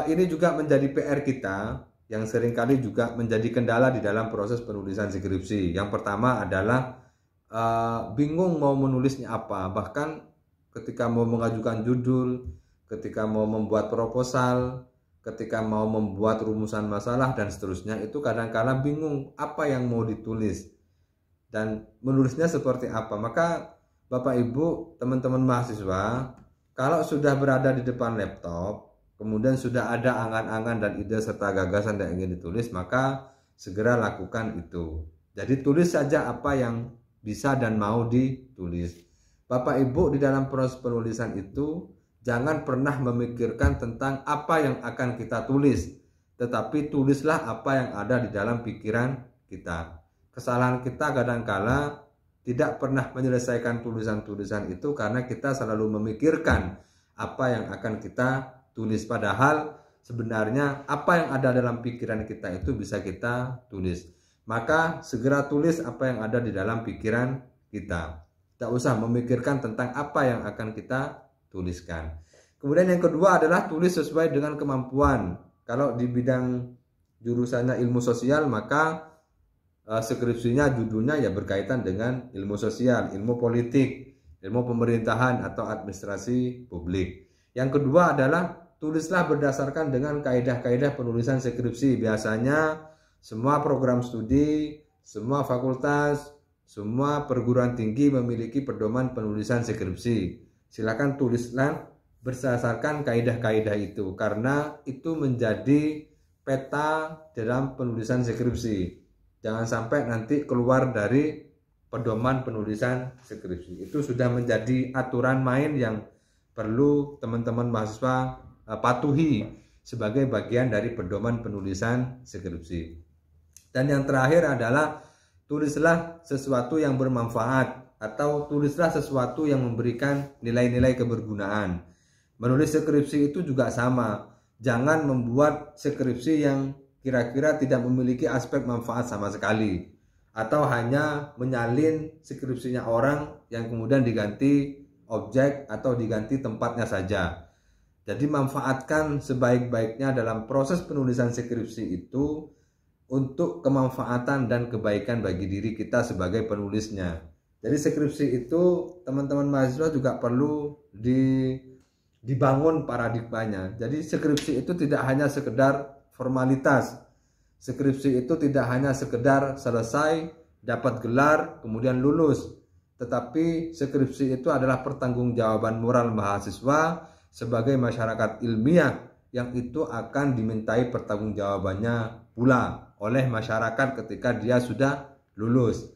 Ini juga menjadi PR kita yang seringkali juga menjadi kendala di dalam proses penulisan skripsi. Yang pertama adalah bingung mau menulisnya apa. Bahkan ketika mau mengajukan judul, ketika mau membuat proposal, ketika mau membuat rumusan masalah dan seterusnya, itu kadang-kadang bingung apa yang mau ditulis dan menulisnya seperti apa. Maka Bapak Ibu, teman-teman mahasiswa, kalau sudah berada di depan laptop, kemudian sudah ada angan-angan dan ide serta gagasan yang ingin ditulis, maka segera lakukan itu. Jadi tulis saja apa yang bisa dan mau ditulis. Bapak Ibu, di dalam proses penulisan itu jangan pernah memikirkan tentang apa yang akan kita tulis, tetapi tulislah apa yang ada di dalam pikiran kita. Kesalahan kita kadang-kala tidak pernah menyelesaikan tulisan-tulisan itu karena kita selalu memikirkan apa yang akan kita tulis, padahal sebenarnya apa yang ada dalam pikiran kita itu bisa kita tulis. Maka segera tulis apa yang ada di dalam pikiran kita. Tidak usah memikirkan tentang apa yang akan kita tuliskan. Kemudian yang kedua adalah tulis sesuai dengan kemampuan. Kalau di bidang jurusannya ilmu sosial, maka skripsinya judulnya ya berkaitan dengan ilmu sosial, ilmu politik, ilmu pemerintahan atau administrasi publik. Yang kedua adalah tulislah berdasarkan dengan kaidah-kaidah penulisan skripsi. Biasanya semua program studi, semua fakultas, semua perguruan tinggi memiliki pedoman penulisan skripsi. Silakan tulislah berdasarkan kaidah-kaidah itu, karena itu menjadi peta dalam penulisan skripsi. Jangan sampai nanti keluar dari pedoman penulisan skripsi. Itu sudah menjadi aturan main yang perlu teman-teman mahasiswa patuhi sebagai bagian dari pedoman penulisan skripsi. Dan yang terakhir adalah tulislah sesuatu yang bermanfaat atau tulislah sesuatu yang memberikan nilai-nilai kebergunaan. Menulis skripsi itu juga sama. Jangan membuat skripsi yang kira-kira tidak memiliki aspek manfaat sama sekali, atau hanya menyalin skripsinya orang yang kemudian diganti objek atau diganti tempatnya saja. Jadi manfaatkan sebaik-baiknya dalam proses penulisan skripsi itu untuk kemanfaatan dan kebaikan bagi diri kita sebagai penulisnya. Jadi skripsi itu teman-teman mahasiswa juga perlu dibangun paradigmanya. Jadi skripsi itu tidak hanya sekedar formalitas. Skripsi itu tidak hanya sekedar selesai, dapat gelar, kemudian lulus. Tetapi skripsi itu adalah pertanggungjawaban moral mahasiswa sebagai masyarakat ilmiah yang itu akan dimintai pertanggungjawabannya pula oleh masyarakat ketika dia sudah lulus.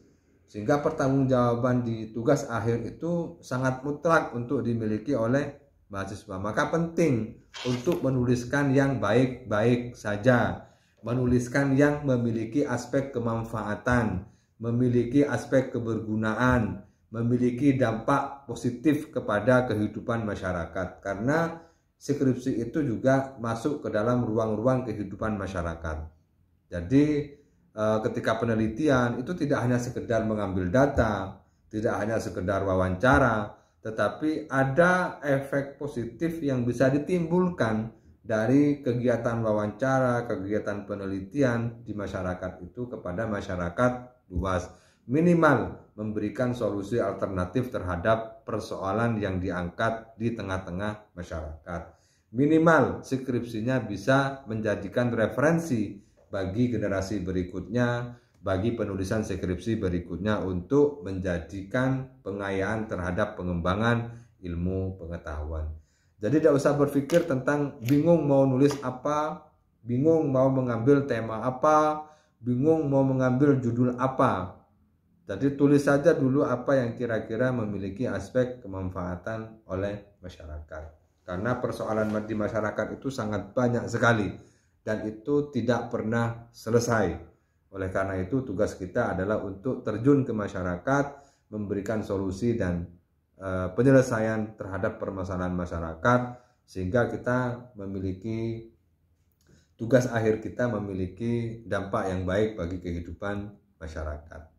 Sehingga pertanggungjawaban di tugas akhir itu sangat mutlak untuk dimiliki oleh mahasiswa. Maka penting untuk menuliskan yang baik-baik saja, menuliskan yang memiliki aspek kemanfaatan, memiliki aspek kebergunaan, memiliki dampak positif kepada kehidupan masyarakat. Karena skripsi itu juga masuk ke dalam ruang-ruang kehidupan masyarakat. Jadi ketika penelitian itu tidak hanya sekedar mengambil data, tidak hanya sekedar wawancara, tetapi ada efek positif yang bisa ditimbulkan dari kegiatan wawancara, kegiatan penelitian di masyarakat itu kepada masyarakat luas. Minimal memberikan solusi alternatif terhadap persoalan yang diangkat di tengah-tengah masyarakat. Minimal skripsinya bisa menjadikan referensi bagi generasi berikutnya, bagi penulisan skripsi berikutnya untuk menjadikan pengayaan terhadap pengembangan ilmu pengetahuan. Jadi tidak usah berpikir tentang bingung mau nulis apa, bingung mau mengambil tema apa, bingung mau mengambil judul apa. Jadi tulis saja dulu apa yang kira-kira memiliki aspek kemanfaatan oleh masyarakat. Karena persoalan di masyarakat itu sangat banyak sekali dan itu tidak pernah selesai. Oleh karena itu tugas kita adalah untuk terjun ke masyarakat, memberikan solusi dan penyelesaian terhadap permasalahan masyarakat, sehingga kita memiliki tugas akhir kita memiliki dampak yang baik bagi kehidupan masyarakat.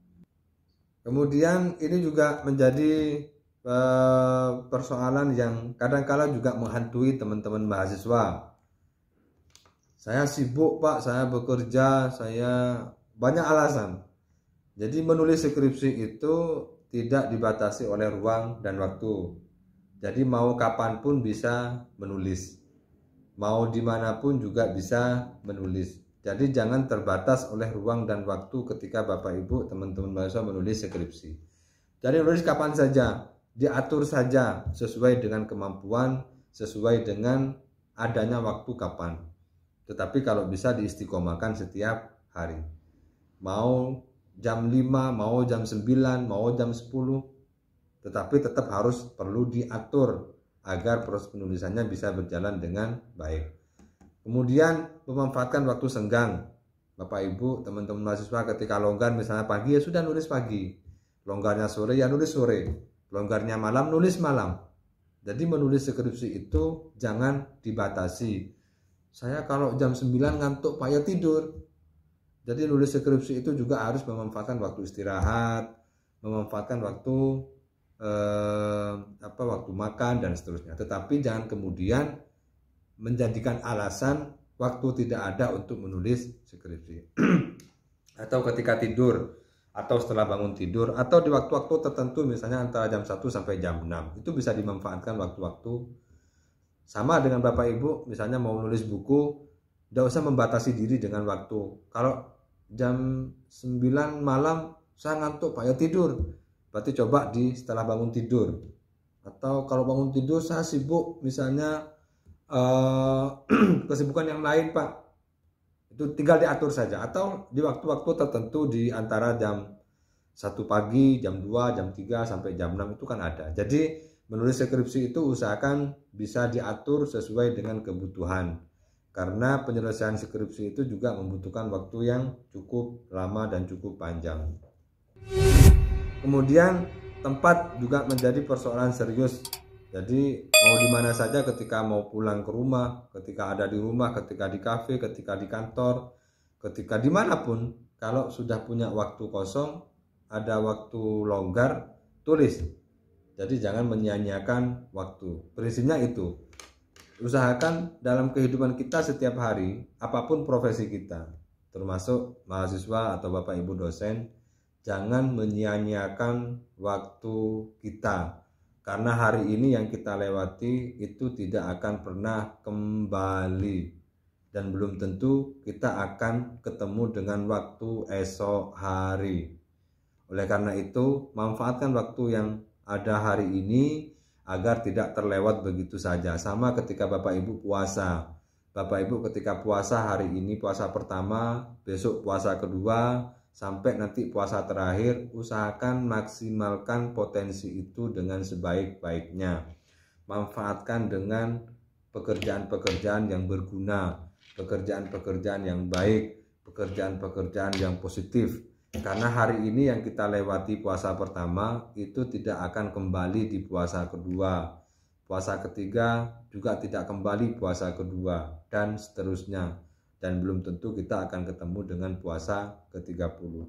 Kemudian ini juga menjadi persoalan yang kadang-kala juga menghantui teman-teman mahasiswa. Saya sibuk Pak, saya bekerja, saya banyak alasan. Jadi menulis skripsi itu tidak dibatasi oleh ruang dan waktu. Jadi mau kapanpun bisa menulis, mau dimanapun juga bisa menulis. Jadi jangan terbatas oleh ruang dan waktu ketika Bapak Ibu teman-teman mahasiswa menulis skripsi. Jadi menulis kapan saja, diatur saja sesuai dengan kemampuan, sesuai dengan adanya waktu kapan. Tetapi kalau bisa diistiqomahkan setiap hari. Mau jam 5, mau jam 9, mau jam 10. Tetapi tetap harus perlu diatur agar proses penulisannya bisa berjalan dengan baik. Kemudian memanfaatkan waktu senggang. Bapak Ibu, teman-teman mahasiswa ketika longgar misalnya pagi ya sudah nulis pagi. Longgarnya sore ya nulis sore. Longgarnya malam nulis malam. Jadi menulis skripsi itu jangan dibatasi. Saya kalau jam 9 ngantuk Pak ya tidur. Jadi nulis skripsi itu juga harus memanfaatkan waktu istirahat, memanfaatkan waktu waktu makan dan seterusnya. Tetapi jangan kemudian menjadikan alasan waktu tidak ada untuk menulis skripsi. Atau ketika tidur, atau setelah bangun tidur, atau di waktu-waktu tertentu misalnya antara jam 1 sampai jam 6. Itu bisa dimanfaatkan waktu-waktu. Sama dengan Bapak Ibu, misalnya mau nulis buku, tidak usah membatasi diri dengan waktu. Kalau jam 9 malam saya ngantuk Pak ya tidur. Berarti coba di setelah bangun tidur. Atau kalau bangun tidur saya sibuk misalnya kesibukan yang lain Pak. Itu tinggal diatur saja. Atau di waktu-waktu tertentu di antara jam 1 pagi, jam 2, jam 3 sampai jam 6 itu kan ada. Jadi menulis skripsi itu usahakan bisa diatur sesuai dengan kebutuhan. Karena penyelesaian skripsi itu juga membutuhkan waktu yang cukup lama dan cukup panjang. Kemudian tempat juga menjadi persoalan serius. Jadi mau di mana saja ketika mau pulang ke rumah, ketika ada di rumah, ketika di kafe, ketika di kantor, ketika dimanapun, kalau sudah punya waktu kosong, ada waktu longgar, tulis. Jadi jangan menyia-nyiakan waktu. Prinsipnya itu. Usahakan dalam kehidupan kita setiap hari, apapun profesi kita, termasuk mahasiswa atau Bapak Ibu dosen, jangan menyia-nyiakan waktu kita. Karena hari ini yang kita lewati itu tidak akan pernah kembali. Dan belum tentu kita akan ketemu dengan waktu esok hari. Oleh karena itu, manfaatkan waktu yang ada hari ini agar tidak terlewat begitu saja. Sama ketika Bapak Ibu puasa. Bapak Ibu ketika puasa hari ini puasa pertama, besok puasa kedua, sampai nanti puasa terakhir, usahakan maksimalkan potensi itu dengan sebaik-baiknya. Manfaatkan dengan pekerjaan-pekerjaan yang berguna, pekerjaan-pekerjaan yang baik, pekerjaan-pekerjaan yang positif. Karena hari ini yang kita lewati puasa pertama itu tidak akan kembali di puasa kedua. Puasa ketiga juga tidak kembali puasa kedua dan seterusnya. Dan belum tentu kita akan ketemu dengan puasa ke-30.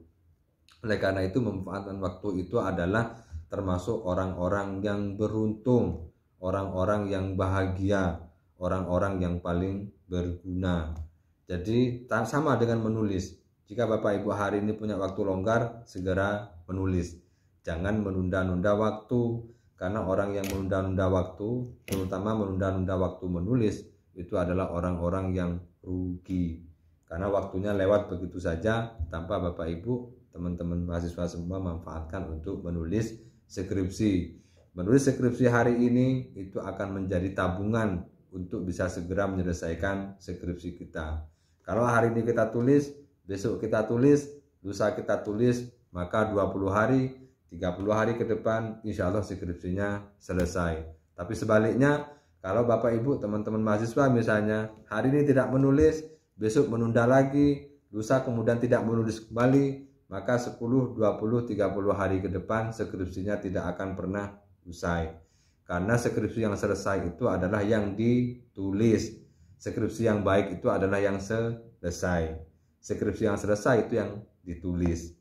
Oleh karena itu memanfaatkan waktu itu adalah termasuk orang-orang yang beruntung, orang-orang yang bahagia, orang-orang yang paling berguna. Jadi sama dengan menulis. Jika Bapak Ibu hari ini punya waktu longgar, segera menulis. Jangan menunda-nunda waktu, karena orang yang menunda-nunda waktu, terutama menunda-nunda waktu menulis, itu adalah orang-orang yang rugi. Karena waktunya lewat begitu saja, tanpa Bapak Ibu, teman-teman mahasiswa semua manfaatkan untuk menulis skripsi. Menulis skripsi hari ini itu akan menjadi tabungan untuk bisa segera menyelesaikan skripsi kita. Kalau hari ini kita tulis, besok kita tulis, lusa kita tulis, maka 20 hari, 30 hari ke depan insya Allah skripsinya selesai. Tapi sebaliknya, kalau Bapak Ibu teman-teman mahasiswa misalnya hari ini tidak menulis, besok menunda lagi, lusa kemudian tidak menulis kembali, maka 10, 20, 30 hari ke depan skripsinya tidak akan pernah usai. Karena skripsi yang selesai itu adalah yang ditulis. Skripsi yang baik itu adalah yang selesai. Skripsi yang selesai itu yang ditulis.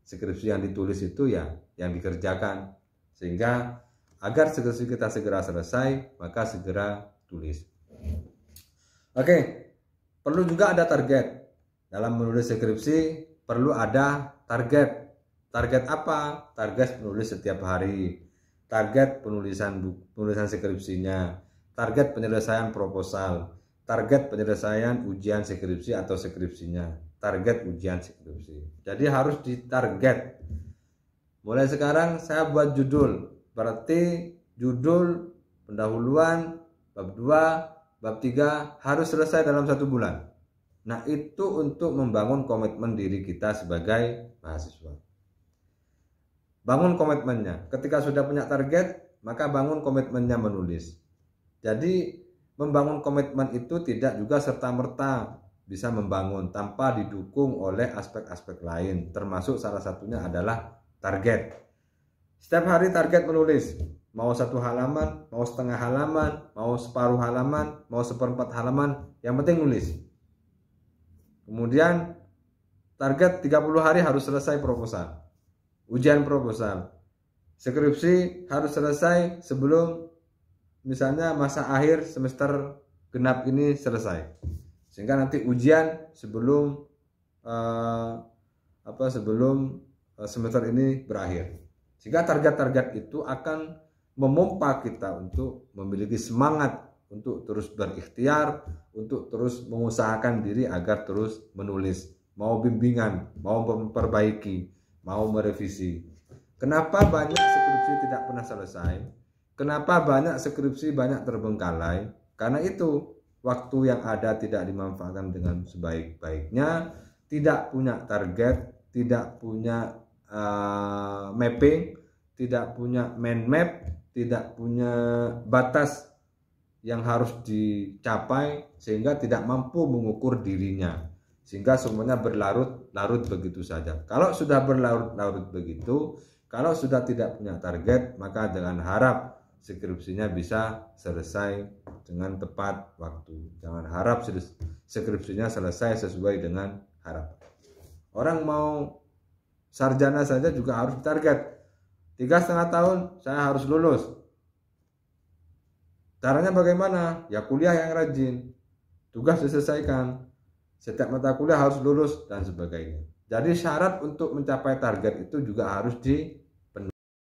Skripsi yang ditulis itu ya yang dikerjakan. Sehingga agar skripsi kita segera selesai, maka segera tulis. Oke, Perlu juga ada target. Dalam menulis skripsi perlu ada target. Target apa? Target menulis setiap hari. Target penulisan skripsinya. Target penyelesaian proposal. Target penyelesaian ujian skripsi atau skripsinya. Target ujian skripsi. Jadi harus ditarget. Mulai sekarang saya buat judul. Berarti judul, pendahuluan, bab 2, bab 3 harus selesai dalam 1 bulan. Nah, itu untuk membangun komitmen diri kita sebagai mahasiswa. Bangun komitmennya. Ketika sudah punya target, maka bangun komitmennya menulis. Jadi, membangun komitmen itu tidak juga serta-merta bisa membangun tanpa didukung oleh aspek-aspek lain, termasuk salah satunya adalah target. Setiap hari target menulis. Mau 1 halaman, mau setengah halaman, mau separuh halaman, mau 1/4 halaman, yang penting nulis. Kemudian target 30 hari harus selesai proposal. Ujian proposal. Skripsi harus selesai sebelum misalnya masa akhir semester genap ini selesai. Sehingga nanti ujian sebelum semester ini berakhir. Sehingga target-target itu akan memompa kita untuk memiliki semangat untuk terus berikhtiar, untuk terus mengusahakan diri agar terus menulis, mau bimbingan, mau memperbaiki, mau merevisi. Kenapa banyak skripsi tidak pernah selesai? Kenapa banyak skripsi banyak terbengkalai? Karena itu, waktu yang ada tidak dimanfaatkan dengan sebaik-baiknya, tidak punya target, tidak punya mapping, tidak punya mind map, tidak punya batas yang harus dicapai, sehingga tidak mampu mengukur dirinya, sehingga semuanya berlarut-larut begitu saja. Kalau sudah berlarut-larut begitu, kalau sudah tidak punya target, maka jangan harap skripsinya bisa selesai dengan tepat waktu. Jangan harap skripsinya selesai sesuai dengan harapan. Orang mau sarjana saja juga harus target. 3,5 tahun saya harus lulus. Caranya bagaimana? Ya kuliah yang rajin, tugas diselesaikan, setiap mata kuliah harus lulus, dan sebagainya. Jadi syarat untuk mencapai target itu juga harus